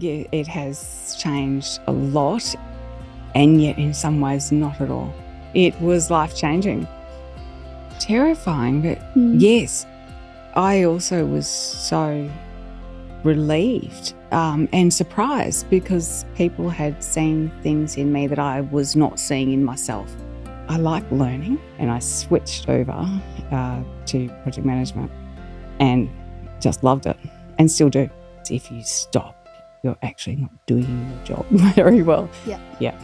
Yeah, it has changed a lot, and yet in some ways not at all. It was life-changing. Terrifying, but yes, I also was so relieved and surprised because people had seen things in me that I was not seeing in myself. I like learning, and I switched over to project management and just loved it and still do. If you stop, you're actually not doing your job very well. Yeah.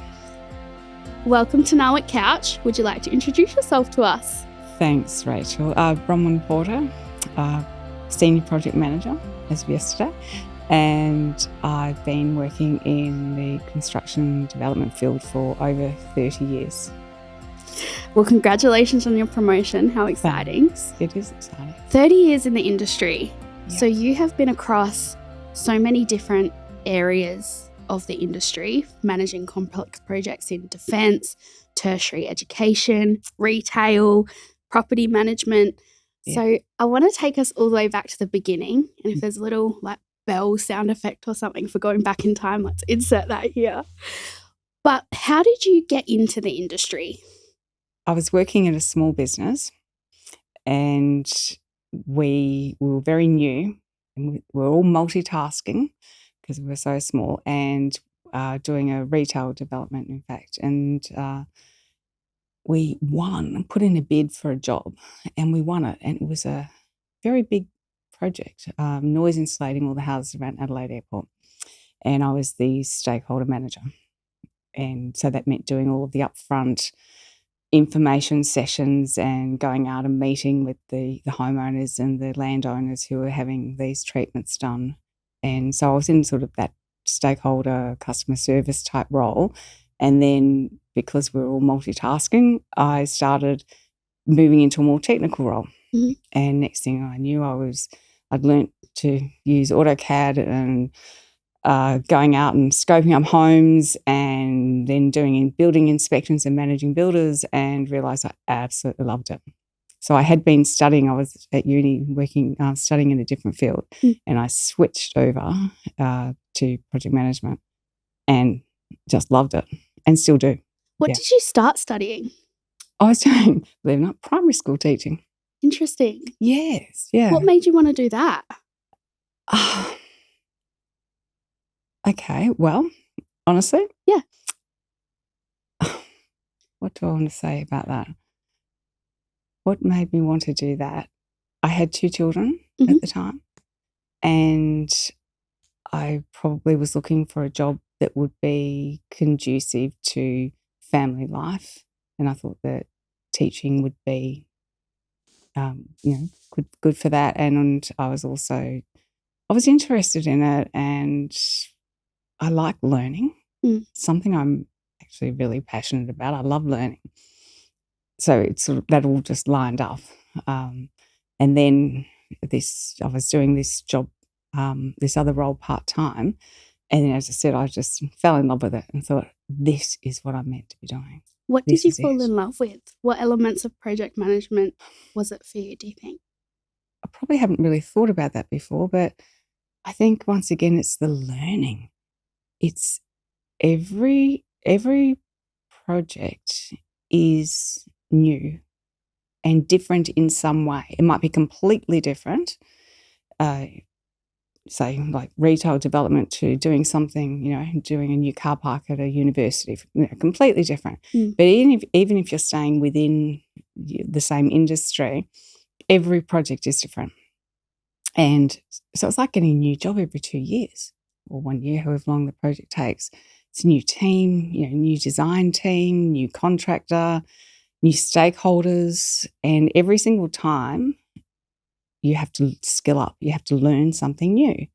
Welcome to NAWIC Couch. Would you like to introduce yourself to us? Thanks, Rachael. Bronwyn Porter, Senior Project Manager as of yesterday, and I've been working in the construction development field for over 30 years. Well, congratulations on your promotion. How exciting. Thanks. It is exciting. 30 years in the industry. Yeah. So you have been across so many different areas of the industry, managing complex projects in defence, tertiary education, retail, property management. Yeah. So I want to take us all the way back to the beginning. And if there's a little bell sound effect or something for going back in time, let's insert that here. But how did you get into the industry? I was working in a small business, and we were very new, and we were all multitasking because we were so small, and doing a retail development, in fact. And we put in a bid for a job, and we won it. And it was a very big project, noise insulating all the houses around Adelaide Airport. And I was the stakeholder manager. And so that meant doing all of the upfront information sessions and going out and meeting with the homeowners and the landowners who were having these treatments done. And so I was in sort of that stakeholder customer service type role. And then because we were all multitasking, I started moving into a more technical role. Mm-hmm. And next thing I knew, I'd learnt to use AutoCAD and going out and scoping up homes, and then doing building inspections and managing builders, and realised I absolutely loved it. So I had been studying, I was at uni working, studying in a different field, and I switched over to project management and just loved it and still do. What did you start studying? I was doing, believe it or not, primary school teaching. Interesting. Yes, yeah. What made you want to do that? Okay, well, honestly? Yeah. What do I want to say about that? What made me want to do that? I had 2 children at the time, and I probably was looking for a job that would be conducive to family life, and I thought that teaching would be, good for that. And I was interested in it, and I like learning. Something I'm actually really passionate about. I love learning. So it's sort of, that all just lined up. And then I was doing this job, this other role part-time. And then, as I said, I just fell in love with it and thought, this is what I'm meant to be doing. What did you fall in love with? What elements of project management was it for you, do you think? I probably haven't really thought about that before, but I think once again, it's the learning. It's every project is new and different in some way. It might be completely different, say like retail development to doing something, doing a new car park at a university, completely different. But even if you're staying within the same industry, every project is different. And so it's like getting a new job every 2 years or 1 year, however long the project takes. It's a new team, new design team, new contractor, new stakeholders, and every single time you have to skill up, you have to learn something new.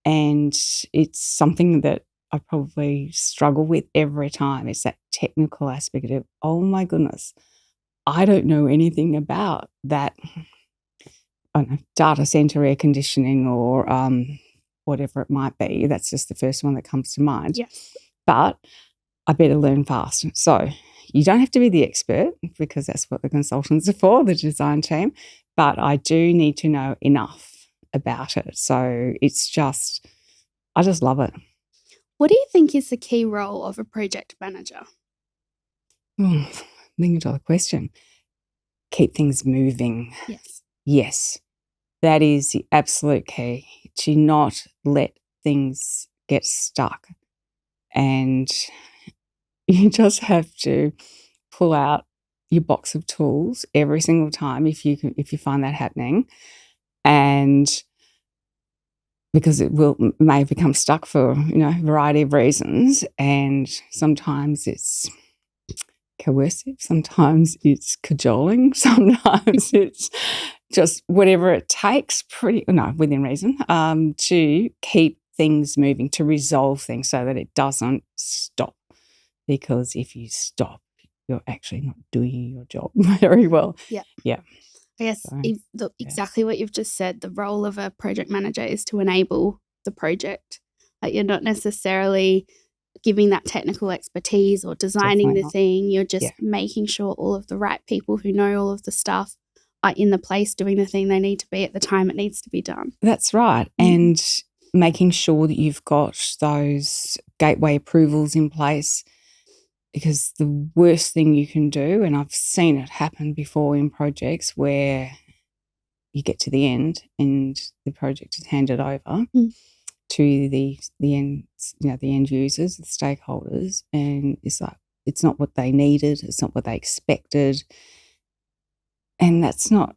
And it's something that I probably struggle with every time. It's that technical aspect of, oh my goodness, I don't know anything about that, I don't know, data center air conditioning or whatever it might be. That's just the first one that comes to mind. Yes. But I better learn fast. So you don't have to be the expert, because that's what the consultants are for, the design team. But I do need to know enough about it. So I just love it. What do you think is the key role of a project manager? $1 million question. Keep things moving. Yes. Yes, that is the absolute key, to not let things get stuck. And you just have to pull out your box of tools every single time if you find that happening, and because it may become stuck for a variety of reasons, and sometimes it's coercive, sometimes it's cajoling, sometimes it's just whatever it takes, within reason, to keep things moving, to resolve things so that it doesn't stop. Because if you stop, you're actually not doing your job very well. Yeah. Yeah. I guess So, exactly what you've just said, the role of a project manager is to enable the project. Like, you're not necessarily giving that technical expertise or designing Definitely the not. thing. You're just making sure all of the right people who know all of the stuff are in the place doing the thing they need to be at the time it needs to be done. That's right. And making sure that you've got those gateway approvals in place, because the worst thing you can do, and I've seen it happen before in projects where you get to the end and the project is handed over to the end, the end users, the stakeholders, and it's like, it's not what they needed, it's not what they expected, and that's not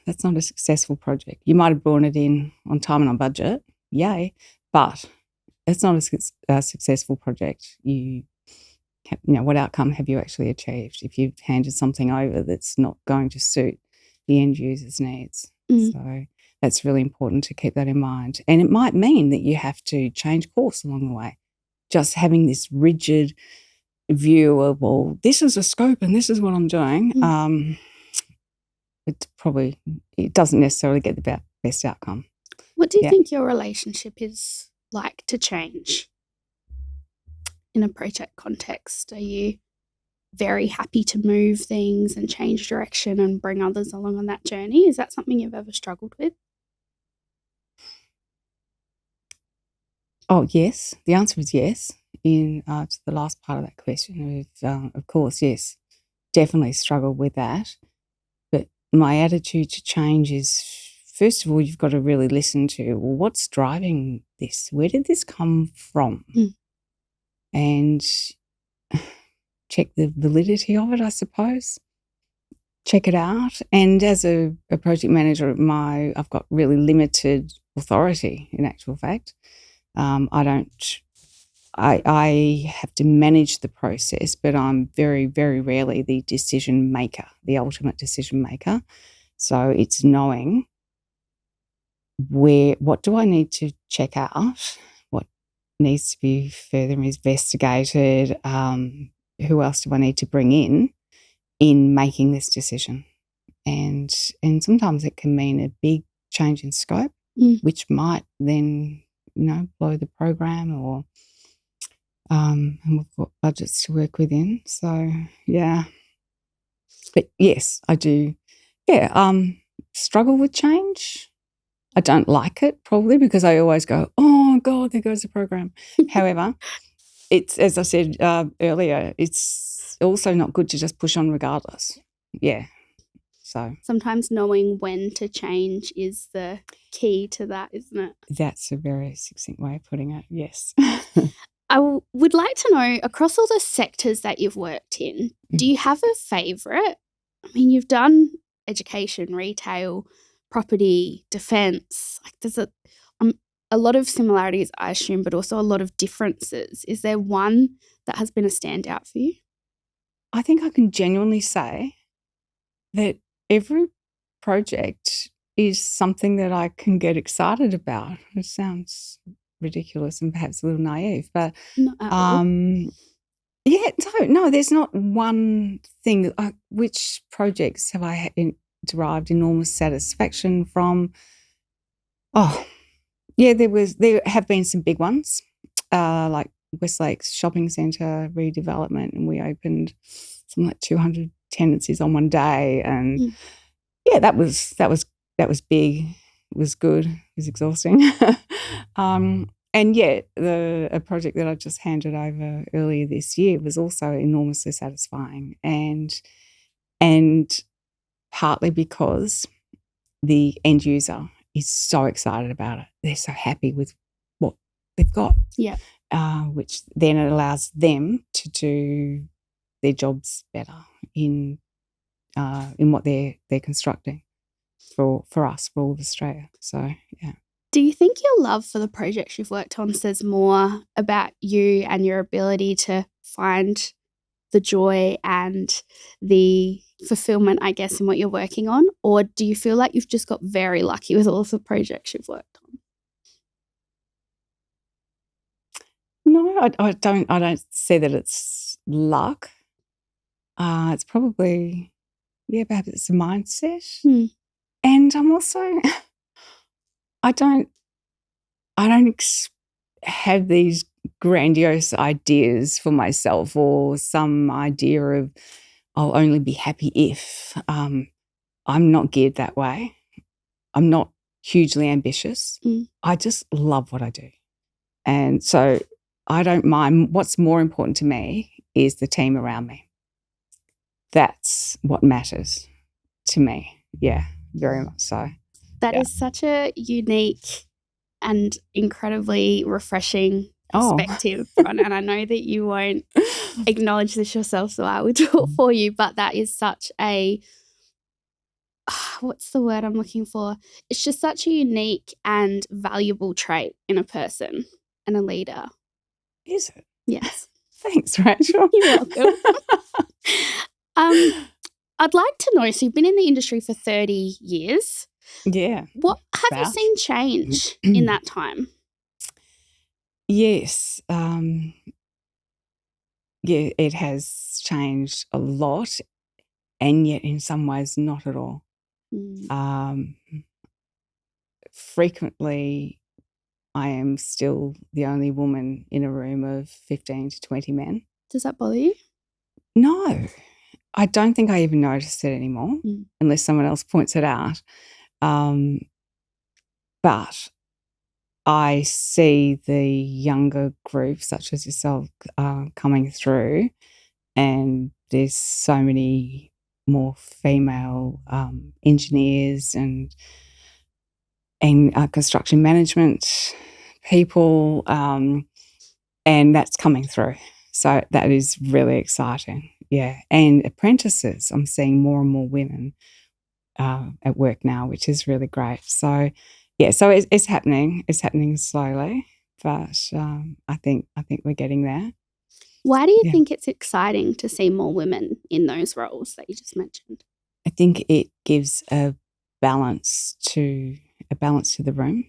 a successful project. You might have brought it in on time and on budget, yay, but it's not a successful project. What outcome have you actually achieved if you've handed something over that's not going to suit the end user's needs? So that's really important to keep that in mind. And it might mean that you have to change course along the way. Just having this rigid view of, well, this is a scope and this is what I'm doing, it doesn't necessarily get the best outcome. What do you think your relationship is like to change in a project context? Are you very happy to move things and change direction and bring others along on that journey? Is that something you've ever struggled with? Oh, yes. The answer is yes. To the last part of that question, of course, yes, definitely struggled with that. But my attitude to change is, first of all, you've got to really listen to, well, what's driving this? Where did this come from? And check the validity of it, I suppose. Check it out. And as a project manager, I've got really limited authority, in actual fact. I have to manage the process, but I'm very, very rarely the decision maker, the ultimate decision maker. So it's knowing what do I need to check out, what needs to be further investigated, who else do I need to bring in making this decision. And sometimes it can mean a big change in scope, which might then, blow the program, or and we've got budgets to work within. So, yeah. But yes, I do. Yeah, struggle with change. I don't like it, probably, because I always go, oh, God, there goes the program. However, it's, as I said earlier, it's also not good to just push on regardless. Yeah. So sometimes knowing when to change is the key to that, isn't it? That's a very succinct way of putting it, yes. I would like to know, across all the sectors that you've worked in, do you have a favourite? I mean, you've done education, retail, property, defence. Like, there's a lot of similarities, I assume, but also a lot of differences. Is there one that has been a standout for you? I think I can genuinely say that every project is something that I can get excited about. It sounds ridiculous and perhaps a little naive, but Not at all. yeah, no, there's not one thing. Which projects have I derived enormous satisfaction from? Oh, yeah, there have been some big ones, like Westlake's shopping centre redevelopment, and we opened something like 200 tenancies on one day, and yeah, that was big. It was good. It was exhausting. And yet a project that I just handed over earlier this year was also enormously satisfying, and partly because the end user is so excited about it. They're so happy with what they've got. Yeah. Which then it allows them to do their jobs better in what they're constructing for us, for all of Australia. So, yeah. Do you think your love for the projects you've worked on says more about you and your ability to find the joy and the fulfillment, I guess, in what you're working on? Or do you feel like you've just got very lucky with all of the projects you've worked on? No, I don't say that it's luck. It's probably, perhaps it's a mindset. And I'm also, I don't have these grandiose ideas for myself, or some idea of I'll only be happy if. I'm not geared that way. I'm not hugely ambitious. I just love what I do. And so I don't mind. What's more important to me is the team around me. That's what matters to me. Yeah, very much so. That is such a unique and incredibly refreshing perspective, Bron, and I know that you won't acknowledge this yourself, so I will do it for you, but that is such a, what's the word I'm looking for? It's just such a unique and valuable trait in a person and a leader. Is it? Yes. Thanks, Rachel. You're welcome. I'd like to know, so you've been in the industry for 30 years. Yeah. What have you seen change in that time? Yes. It has changed a lot, and yet in some ways not at all. Frequently, I am still the only woman in a room of 15 to 20 men. Does that bother you? No. I don't think I even notice it anymore, unless someone else points it out. But I see the younger groups, such as yourself, coming through, and there's so many more female engineers and construction management people, and that's coming through. So that is really exciting. Yeah, and apprentices. I'm seeing more and more women at work now, which is really great. So, yeah, so it's happening. It's happening slowly, but I think we're getting there. Why do you think it's exciting to see more women in those roles that you just mentioned? I think it gives a balance to the room,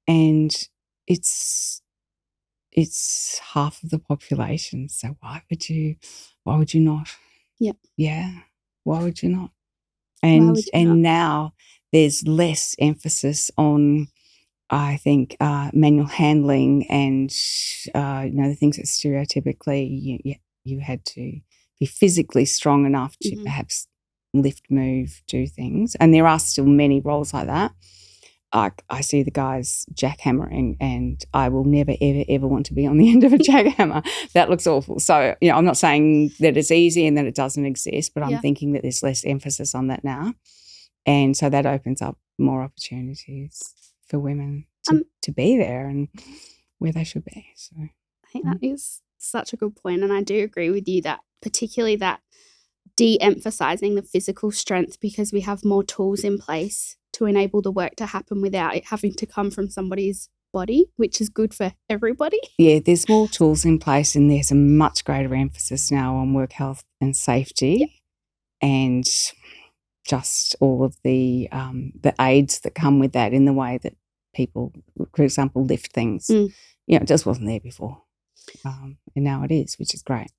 and it's half of the population. So why would you not? Yep. Yeah. Why would you not? And now there's less emphasis on, I think, manual handling and the things that stereotypically you had to be physically strong enough to perhaps lift, move, do things. And there are still many roles like that. I see the guys jackhammering, and I will never, ever, ever want to be on the end of a jackhammer. That looks awful. So, I'm not saying that it's easy and that it doesn't exist, but I'm thinking that there's less emphasis on that now. And so that opens up more opportunities for women to be there and where they should be. So I think that is such a good point, and I do agree with you that particularly that de-emphasizing the physical strength, because we have more tools in place to enable the work to happen without it having to come from somebody's body, which is good for everybody. Yeah, there's more tools in place, and there's a much greater emphasis now on work health and safety, and just all of the aids that come with that in the way that people, for example, lift things. It just wasn't there before, and now it is, which is great.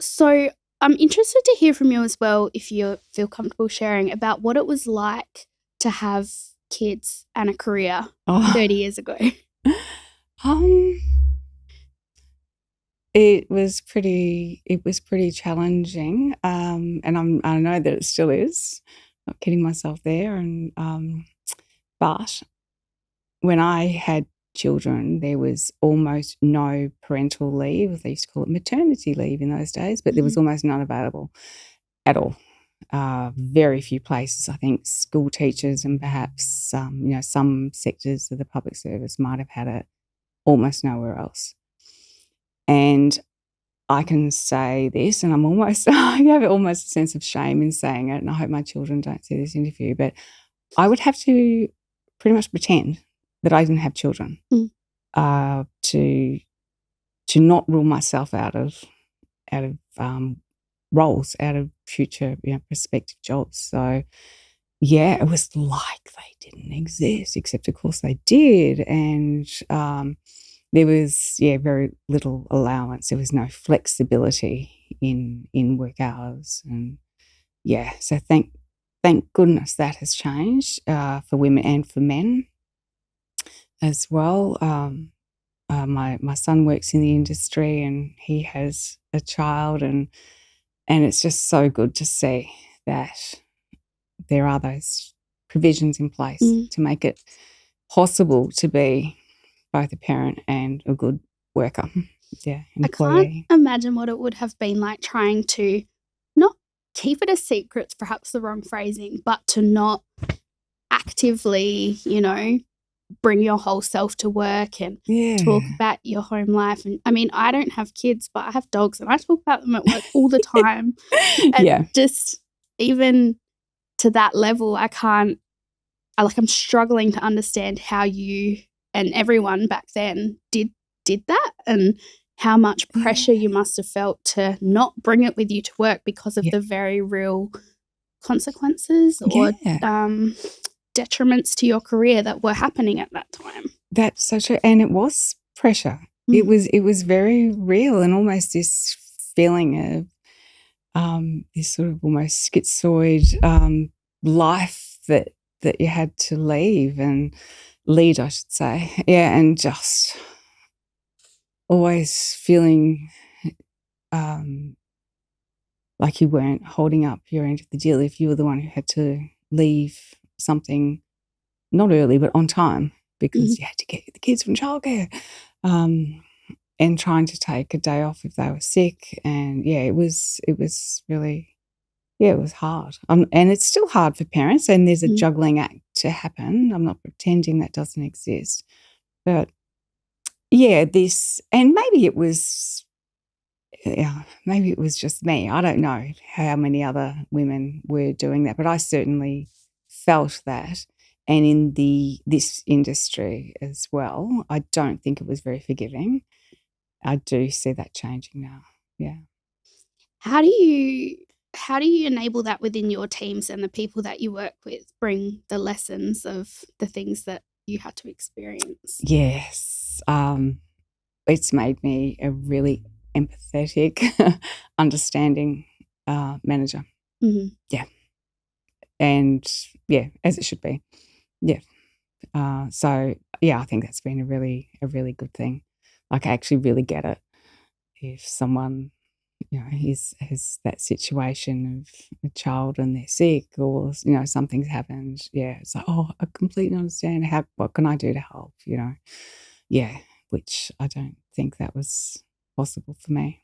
So I'm interested to hear from you as well, if you feel comfortable sharing, about what it was like to have kids and a career 30 years ago. It was pretty challenging, and I know that it still is. Not kidding myself there, and but when I had children, there was almost no parental leave. They used to call it maternity leave in those days, but there was almost none available at all. Very few places. I think school teachers and perhaps some sectors of the public service might have had it, almost nowhere else. And I can say this, and I have almost a sense of shame in saying it, and I hope my children don't see this interview, but I would have to pretty much pretend that I didn't have children to not rule myself out of roles, out of future prospective jobs. So yeah, it was like they didn't exist, except of course they did, and there was very little allowance. There was no flexibility in work hours, and so thank goodness that has changed for women and for men as well. My son works in the industry, and he has a child, and it's just so good to see that there are those provisions in place to make it possible to be both a parent and a good worker. Yeah, employee. I can't imagine what it would have been like trying to not keep it a secret, perhaps the wrong phrasing, but to not actively, bring your whole self to work and talk about your home life. And I mean, I don't have kids, but I have dogs, and I talk about them at work all the time. And just even to that level, I'm struggling to understand how you and everyone back then did that, and how much pressure you must have felt to not bring it with you to work because of the very real consequences or detriments to your career that were happening at that time. That's so true. And it was pressure. It was very real, and almost this feeling of this sort of almost schizoid life that you had to lead, I should say. Yeah, and just always feeling like you weren't holding up your end of the deal if you were the one who had to leave something not early but on time because you had to get the kids from childcare, and trying to take a day off if they were sick. And it was really it was hard, and it's still hard for parents, and there's a juggling act to happen. I'm not pretending that doesn't exist, but this, and maybe it was just me. I don't know how many other women were doing that, but I certainly felt that. And in this industry as well, I don't think it was very forgiving. I do see that changing now. Yeah. How do you enable that within your teams and the people that you work with, bring the lessons of the things that you had to experience? Yes. It's made me a really empathetic, understanding manager. Yeah. And as it should be. Yeah. So I think that's been a really good thing. Like, I actually really get it if someone has that situation of a child and they're sick, or something's happened. It's like, I completely understand. What can I do to help? Which I don't think that was possible for me.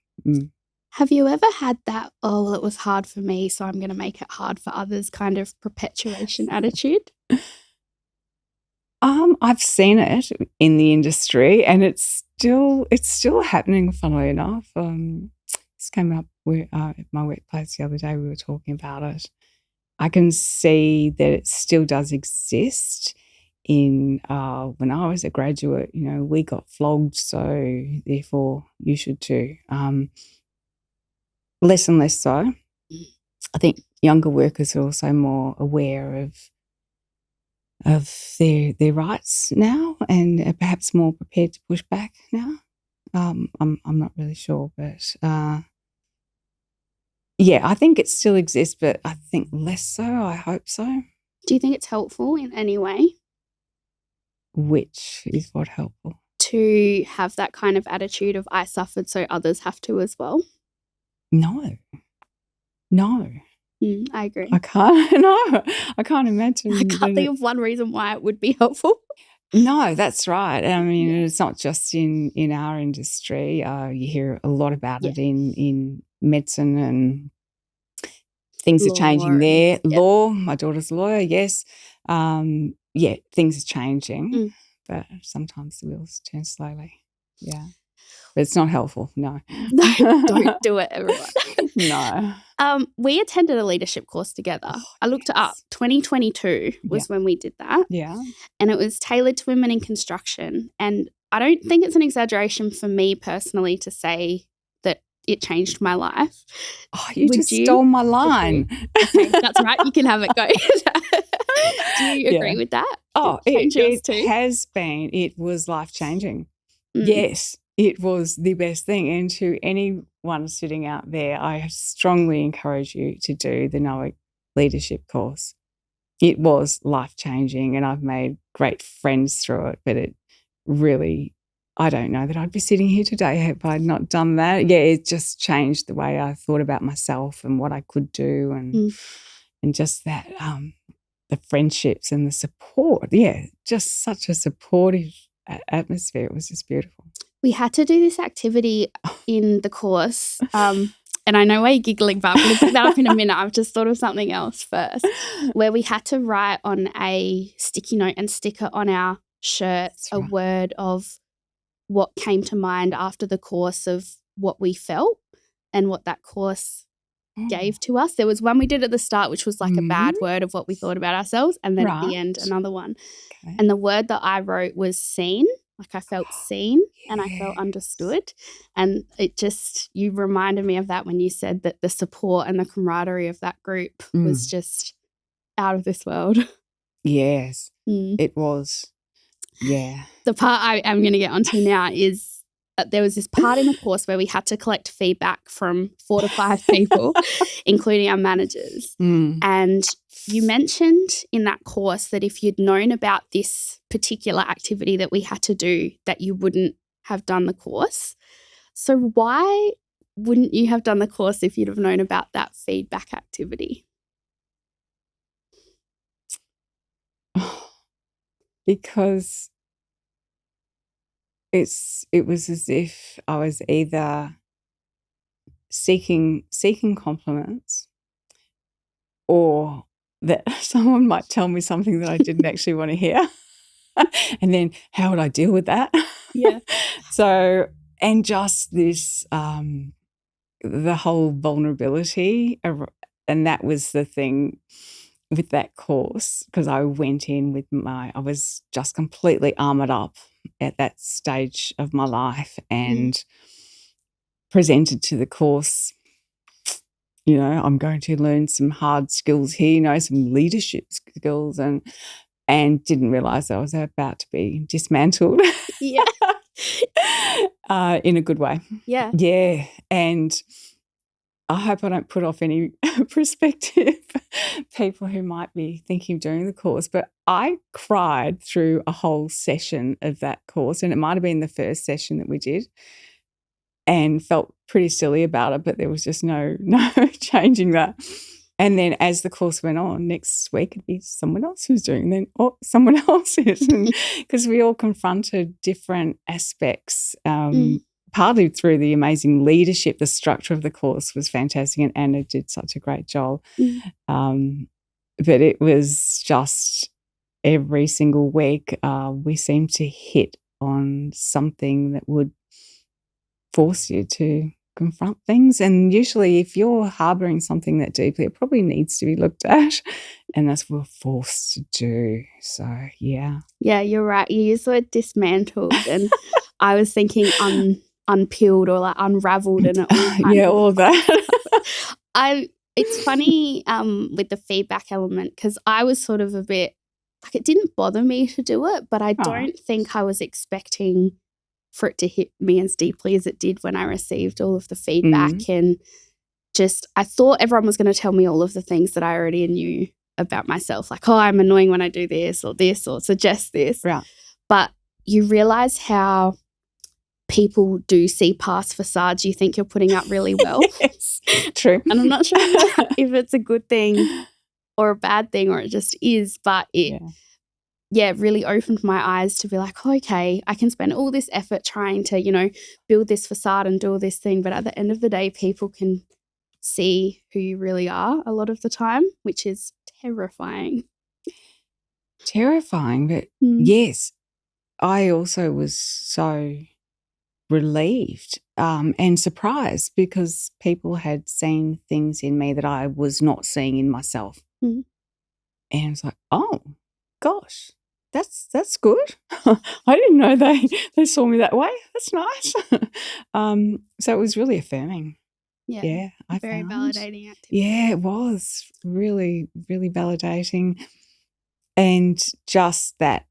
Have you ever had that, it was hard for me, so I'm going to make it hard for others kind of perpetuation attitude? I've seen it in the industry, and it's still happening, funnily enough. This came up at my workplace the other day. We were talking about it. I can see that it still does exist. When I was a graduate, we got flogged, so therefore you should too. Less and less so. I think younger workers are also more aware of their rights now, and are perhaps more prepared to push back now. I'm not really sure, but I think it still exists, but I think less so. I hope so. Do you think it's helpful in any way? Which is what helpful? To have that kind of attitude of I suffered, so others have to as well? No. I agree. I can't. No, I can't imagine. I can't think of one reason why it would be helpful. No, that's right. I mean, it's not just in our industry. You hear a lot about it in medicine, and things are changing there. Law, my daughter's a lawyer, yes. Things are changing, but sometimes the wheels turn slowly. Yeah. But it's not helpful, no. No, don't do it, everyone. No. We attended a leadership course together. I looked it up. 2022 was when we did that. Yeah. And it was tailored to women in construction. And I don't think it's an exaggeration for me personally to say that it changed my life. Oh, you stole my line. Okay, that's right. You can have it. Go. Do you agree with that? Oh, it has been. It was life-changing. Yes, it was the best thing. And to anyone sitting out there, I strongly encourage you to do the NAWIC leadership course. It was life-changing, and I've made great friends through it, but it really, I don't know that I'd be sitting here today if I'd not done that. Yeah, it just changed the way I thought about myself and what I could do, and just that, the friendships and the support. Yeah, just such a supportive atmosphere. It was just beautiful. We had to do this activity in the course, and I know why you're giggling, but I'm going to pick that up in a minute. I've just thought of something else first, where we had to write on a sticky note and stick it on our shirts a word of what came to mind after the course of what we felt and what that course gave to us. There was one we did at the start, which was like a bad word of what we thought about ourselves, and then at the end another one. Okay. And the word that I wrote was seen. Like I felt seen and I felt understood. And it just, you reminded me of that when you said that the support and the camaraderie of that group was just out of this world. Yes, it was. Yeah. The part I am going to get onto now is there was this part in the course where we had to collect feedback from 4 to 5 people, including our managers. And you mentioned in that course that if you'd known about this particular activity that we had to do, that you wouldn't have done the course. So why wouldn't you have done the course if you'd have known about that feedback activity? Because it was as if I was either seeking compliments, or that someone might tell me something that I didn't actually want to hear. And then how would I deal with that? Yeah. So, and just this, the whole vulnerability, and that was the thing with that course, because I went in with I was just completely armoured up at that stage of my life, and presented to the course, you know, I'm going to learn some hard skills here, you know, some leadership skills, and didn't realise I was about to be dismantled. Yeah. In a good way. Yeah. Yeah. And I hope I don't put off any prospective people who might be thinking of doing the course, but I cried through a whole session of that course, and it might have been the first session that we did, and felt pretty silly about it, but there was just no changing that. And then as the course went on, next week it'd be someone else who's doing it, and someone else is, because we all confronted different aspects, partly through the amazing leadership. The structure of the course was fantastic, and Anna did such a great job. But it was just every single week we seemed to hit on something that would force you to confront things. And usually if you're harbouring something that deeply, it probably needs to be looked at, and that's what we're forced to do. So, yeah. Yeah, you're right. You used the word dismantled, and I was thinking unpeeled or like unravelled, and all of that. It's funny with the feedback element, because I was sort of a bit like, it didn't bother me to do it, but I don't think I was expecting for it to hit me as deeply as it did when I received all of the feedback. And just, I thought everyone was going to tell me all of the things that I already knew about myself, like, oh, I'm annoying when I do this, or suggest this. Right. But you realise how people do see past facades you think you're putting up really well. Yes, true. And I'm not sure if it's a good thing or a bad thing, or it just is, but really opened my eyes to be like, oh, okay, I can spend all this effort trying to, build this facade and do all this thing. But at the end of the day, people can see who you really are a lot of the time, which is terrifying. Terrifying, but yes, I also was so relieved and surprised because people had seen things in me that I was not seeing in myself. Mm. And it's like, oh, gosh, that's good. I didn't know they saw me that way. That's nice. So it was really affirming. Yeah, I very found. validating activity. Yeah, it was really, really validating. And just that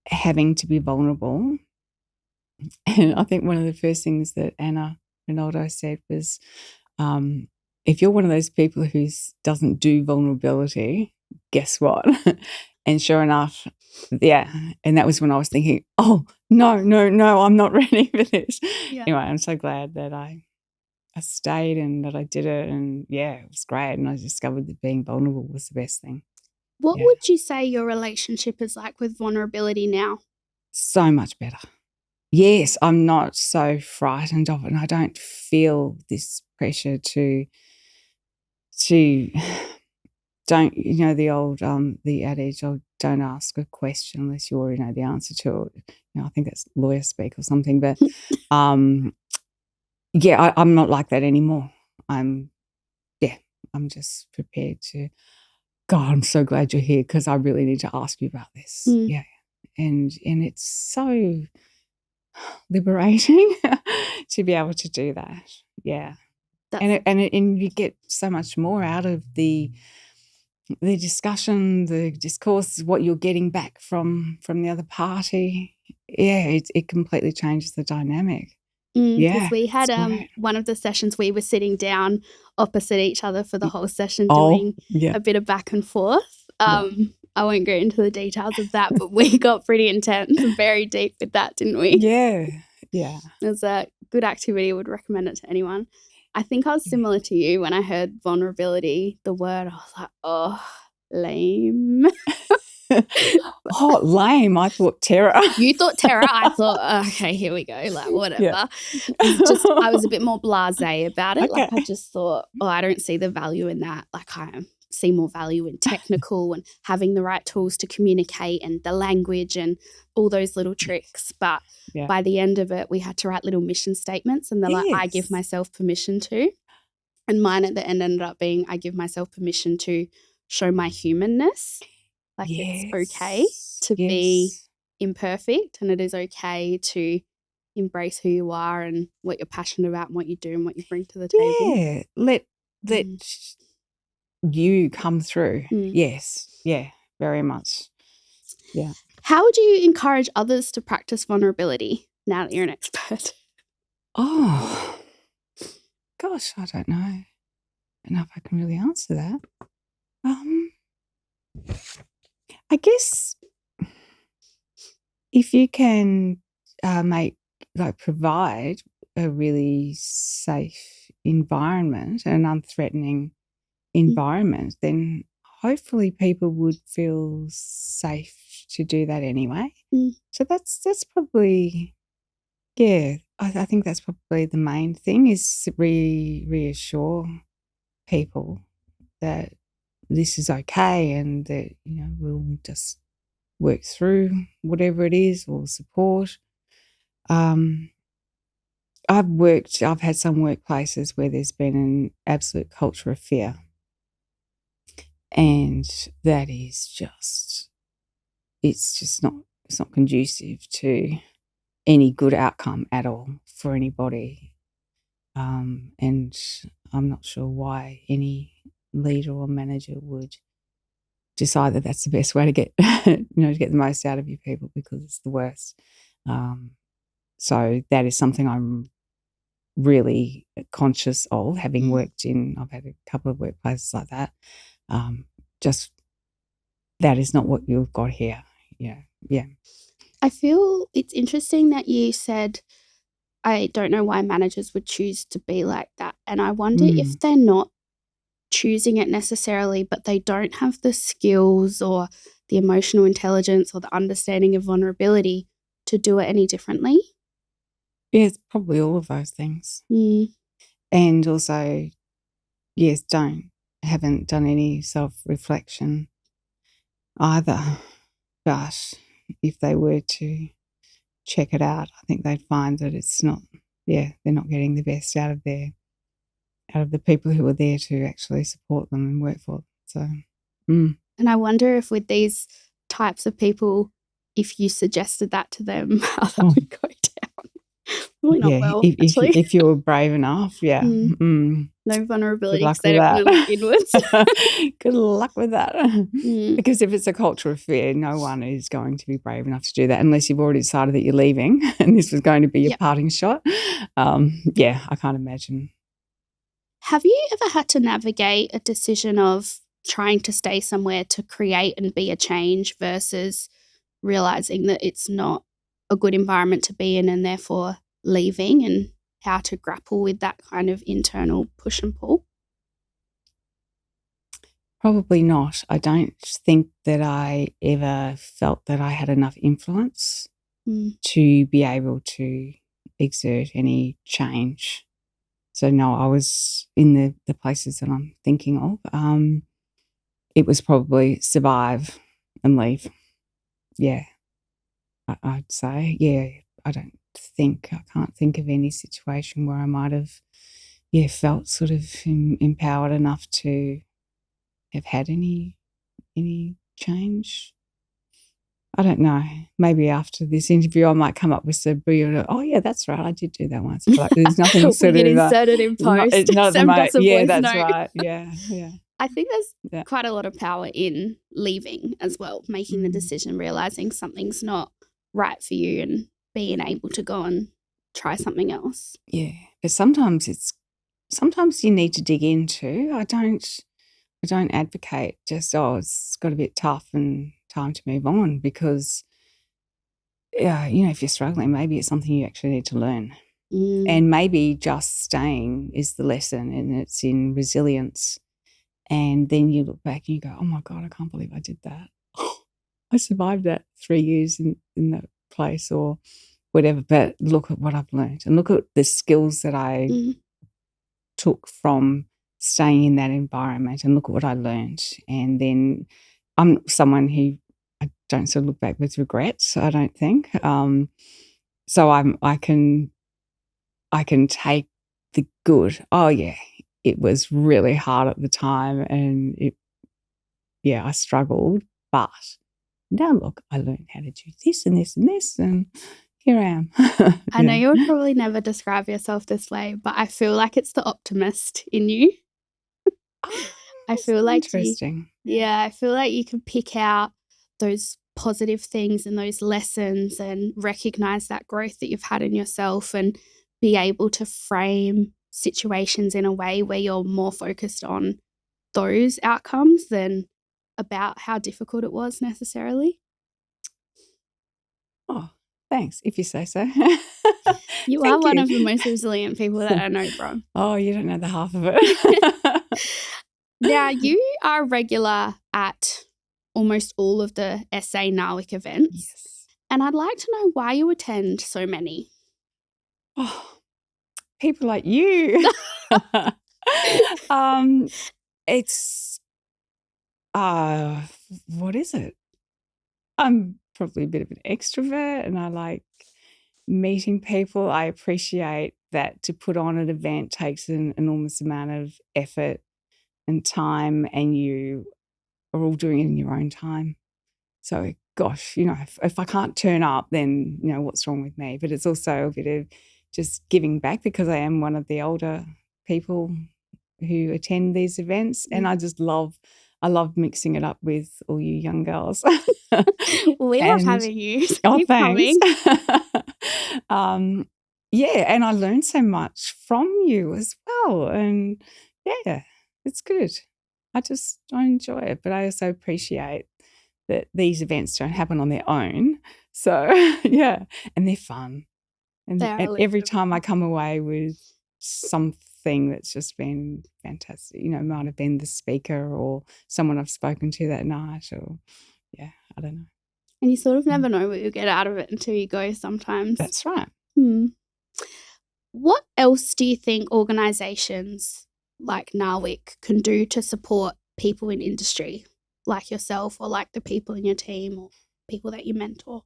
having to be vulnerable. And I think one of the first things that Anna Ronaldo said was, if you're one of those people who doesn't do vulnerability, guess what? And sure enough, yeah. And that was when I was thinking, oh, no, I'm not ready for this. Yeah. Anyway, I'm so glad that I stayed and that I did it. And yeah, it was great. And I discovered that being vulnerable was the best thing. What would you say your relationship is like with vulnerability now? So much better. Yes, I'm not so frightened of it, and I don't feel this pressure to don't, the old the adage of don't ask a question unless you already know the answer to it. I think that's lawyer speak or something, but yeah, I'm not like that anymore. I'm just prepared to. God, I'm so glad you're here because I really need to ask you about this. Yeah, and it's so liberating to be able to do that. Yeah. And you get so much more out of the discussion, the discourse, what you're getting back from the other party. Yeah, it completely changes the dynamic. Yeah, we had one of the sessions we were sitting down opposite each other for the whole session doing a bit of back and forth. I won't go into the details of that, but we got pretty intense and very deep with that, didn't we? Yeah. It was a good activity. I would recommend it to anyone. I think I was similar to you when I heard vulnerability, the word, I was like, oh, lame. Oh, lame. I thought terror. You thought terror. I thought, okay, here we go. Like, whatever. Yeah. I was a bit more blasé about it. Okay. Like, I just thought, I don't see the value in that. Like, I see more value in technical and having the right tools to communicate and the language and all those little tricks. But by the end of it, we had to write little mission statements, and they're like, I give myself permission to. And mine at the end ended up being, I give myself permission to show my humanness. Like, it's okay to be imperfect, and it is okay to embrace who you are and what you're passionate about and what you do and what you bring to the table. Yeah, let you come through. Yes, yeah, very much. Yeah. How would you encourage others to practice vulnerability now that you're an expert? Oh, gosh, I don't know enough I can really answer that. I guess if you can provide a really safe environment, an unthreatening environment, then hopefully people would feel safe to do that anyway. So that's probably, I think that's probably the main thing, is reassure people that this is okay and that, we'll just work through whatever it is, or support. I've had some workplaces where there's been an absolute culture of fear. And that is it's not conducive to any good outcome at all for anybody. And I'm not sure why any leader or manager would decide that that's the best way to get, to get the most out of your people, because it's the worst. So that is something I'm really conscious of, having worked I've had a couple of workplaces like that. Just that is not what you've got here. Yeah. I feel it's interesting that you said, I don't know why managers would choose to be like that. And I wonder if they're not choosing it necessarily, but they don't have the skills or the emotional intelligence or the understanding of vulnerability to do it any differently? Yeah, it's probably all of those things. Mm. And also, yes, haven't done any self-reflection either. But if they were to check it out, I think they'd find that it's not, they're not getting the best out of the people who are there to actually support them and work for them. So, And I wonder if with these types of people, if you suggested that to them, how that would go down. Really not well, actually. if you were brave enough, yeah. No vulnerability Good luck because they with don't that. want to look inwards. Good luck with that. Because if it's a culture of fear, no one is going to be brave enough to do that unless you've already decided that you're leaving and this was going to be your parting shot. Yeah, I can't imagine. Have you ever had to navigate a decision of trying to stay somewhere to create and be a change versus realizing that it's not a good environment to be in and therefore leaving, and how to grapple with that kind of internal push and pull? Probably not. I don't think that I ever felt that I had enough influence to be able to exert any change. So no, I was in the places that I'm thinking of. It was probably survive and leave. Yeah, I'd say. Yeah, I can't think of any situation where I might have, felt sort of empowered enough to have had any change. I don't know. Maybe after this interview, I might come up with some brilliant, oh, yeah, that's right, I did do that once. But there's nothing sort we of... get inserted in post. Not Send us a yeah, voice that's note. right. Yeah. I think there's quite a lot of power in leaving as well, making the decision, realising something's not right for you and being able to go and try something else. Yeah. But sometimes you need to dig into. I don't advocate just, it's got a bit tough and time to move on, because, if you're struggling, maybe it's something you actually need to learn. And maybe just staying is the lesson, and it's in resilience. And then you look back and you go, oh my God, I can't believe I did that. I survived that 3 years in that place or whatever. But look at what I've learned, and look at the skills that I took from staying in that environment, and look at what I learned. And then I'm someone who, I don't sort of look back with regrets, I don't think. So I can take the good. Oh yeah, it was really hard at the time, and I struggled, but now look, I learned how to do this and this and this, and here I am. I know you would probably never describe yourself this way, but I feel like it's the optimist in you. I feel like interesting. I feel like you can pick out those positive things and those lessons and recognize that growth that you've had in yourself, and be able to frame situations in a way where you're more focused on those outcomes than about how difficult it was necessarily. Oh, thanks, if you say so. You are one of the most resilient people that I know, Bron. Oh, you don't know the half of it. Now, you are a regular at almost all of the SA NAWIC events. Yes. And I'd like to know why you attend so many. Oh, people like you. It's what is it? I'm probably a bit of an extrovert, and I like meeting people. I appreciate that to put on an event takes an enormous amount of effort and time, and you are all doing it in your own time. So, gosh, if I can't turn up, then, what's wrong with me? But it's also a bit of just giving back, because I am one of the older people who attend these events, and I love mixing it up with all you young girls. We love having you. Keep coming. And I learned so much from you as well. And it's good. I enjoy it, but I also appreciate that these events don't happen on their own. So and they're fun. And every time I come away with something that's just been fantastic, it might have been the speaker or someone I've spoken to that night, or yeah, I don't know. And you sort of never know what you'll get out of it until you go sometimes. That's right. What else do you think organisations like NAWIC can do to support people in industry like yourself, or like the people in your team, or people that you mentor?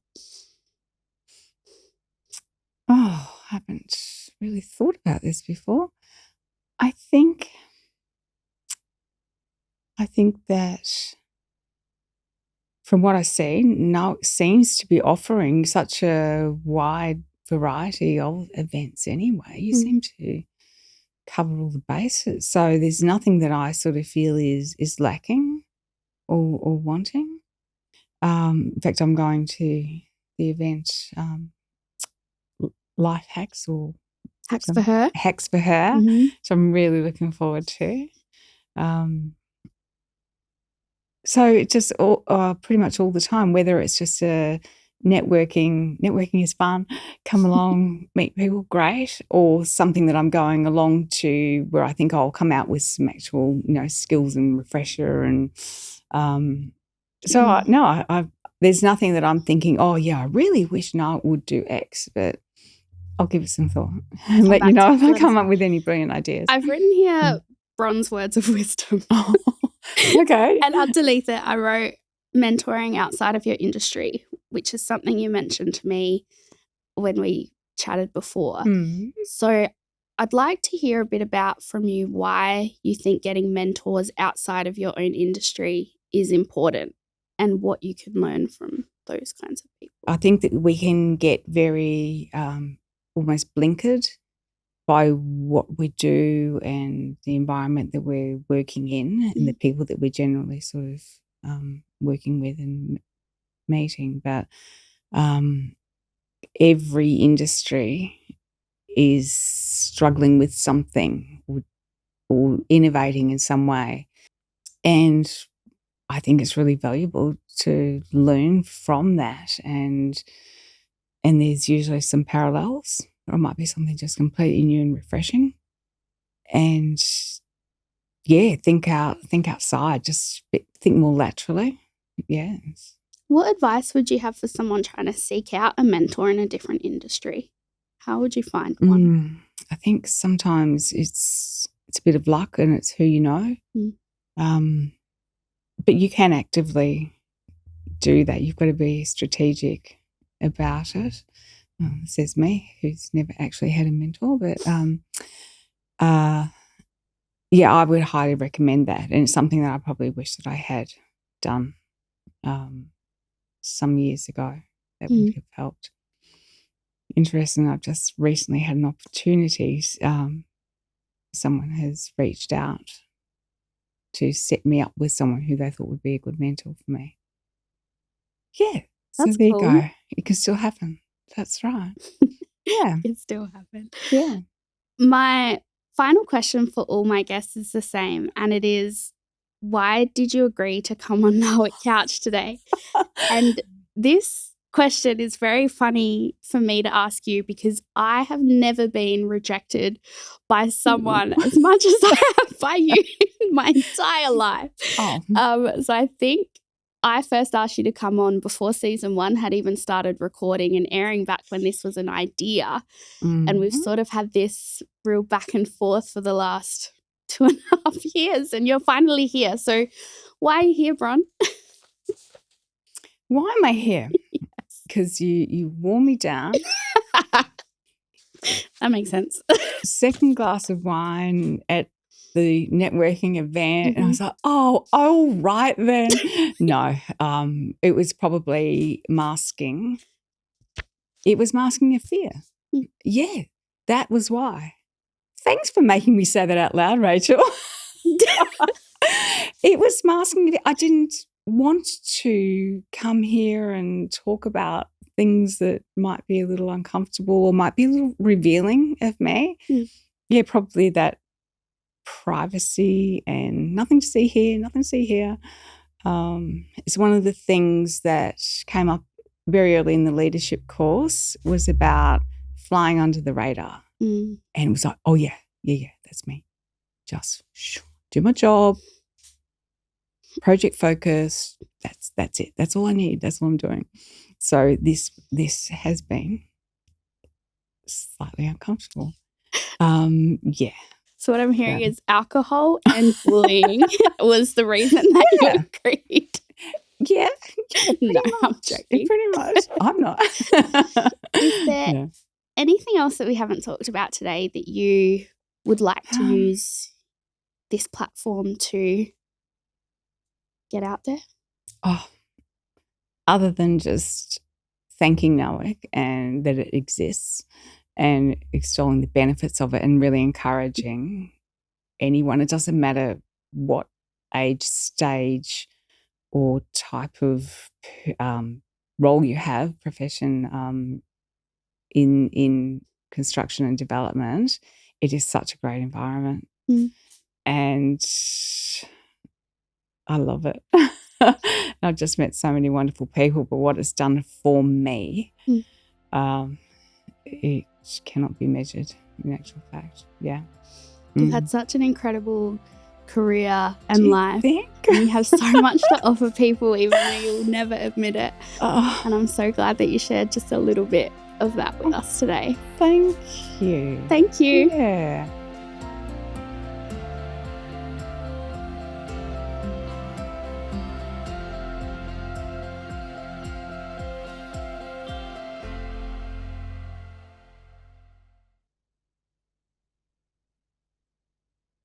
Oh, I haven't really thought about this before. I think that from what I see, now it seems to be offering such a wide variety of events anyway. You seem to cover all the bases. So there's nothing that I sort of feel is lacking or wanting. In fact, I'm going to the event Life Hacks or Hacks for Her. Hacks for Her. So I'm really looking forward to. So it's just pretty much all the time, whether it's just networking is fun, come along, meet people, great, or something that I'm going along to where I think I'll come out with some actual, skills and refresher. And there's nothing that I'm thinking, oh yeah, I really wish NAWIC would do X, but I'll give it some thought and let you know if I come up with any brilliant ideas. I've written here Bron's words of wisdom. Okay. And underneath it, I wrote mentoring outside of your industry, which is something you mentioned to me when we chatted before. So I'd like to hear a bit from you why you think getting mentors outside of your own industry is important and what you can learn from those kinds of people. I think that we can get very almost blinkered by what we do and the environment that we're working in and the people that we're generally sort of working with and meeting. But every industry is struggling with something or innovating in some way. And I think it's really valuable to learn from that. And there's usually some parallels. Or it might be something just completely new and refreshing. And think outside, just think more laterally. Yeah. What advice would you have for someone trying to seek out a mentor in a different industry? How would you find one? I think sometimes it's a bit of luck and it's who you know. But you can actively do that. You've got to be strategic about it. Says me, who's never actually had a mentor, but I would highly recommend that, and it's something that I probably wish that I had done some years ago. That would have helped. Interesting. I've just recently had an opportunity. Someone has reached out to set me up with someone who they thought would be a good mentor for me. Yeah, that's so there cool. you go. It can still happen. That's right. Yeah. It still happened. Yeah. My final question for all my guests is the same, and it is, why did you agree to come on NAWIC Couch today? And this question is very funny for me to ask you because I have never been rejected by someone as much as I have by you in my entire life. So I think I first asked you to come on before season 1 had even started recording and airing, back when this was an idea. And we've sort of had this real back and forth for the last 2.5 years, and you're finally here. So why are you here, Bron? Why am I here? Because you wore me down. That makes sense. Second glass of wine at the networking event, and I was like, oh, right then. No, it was probably masking. It was masking a fear. Yeah, that was why. Thanks for making me say that out loud, Rachel. It was masking. I didn't want to come here and talk about things that might be a little uncomfortable or might be a little revealing of me. Yeah, probably that privacy and nothing to see here, nothing to see here. It's one of the things that came up very early in the leadership course was about flying under the radar. And it was like, oh yeah, that's me. Just do my job. project focused. That's it. That's all I need. That's all I'm doing. So this has been slightly uncomfortable. Yeah. So what I'm hearing is alcohol and bullying was the reason that you agreed. Yeah. No, I'm joking. Pretty much. I'm not. Is there anything else that we haven't talked about today that you would like to use this platform to get out there? Oh, other than just thanking NAWIC and that it exists and extolling the benefits of it and really encouraging anyone, it doesn't matter what age, stage or type of role you have, profession in construction and development, it is such a great environment. And I love it. I've just met so many wonderful people, but what it's done for me, it cannot be measured in actual fact. Yeah. You've had such an incredible career and life. Think? And you have so much to offer people, even though you'll never admit it. And I'm so glad that you shared just a little bit of that with us today. Thank you. Thank you. Yeah.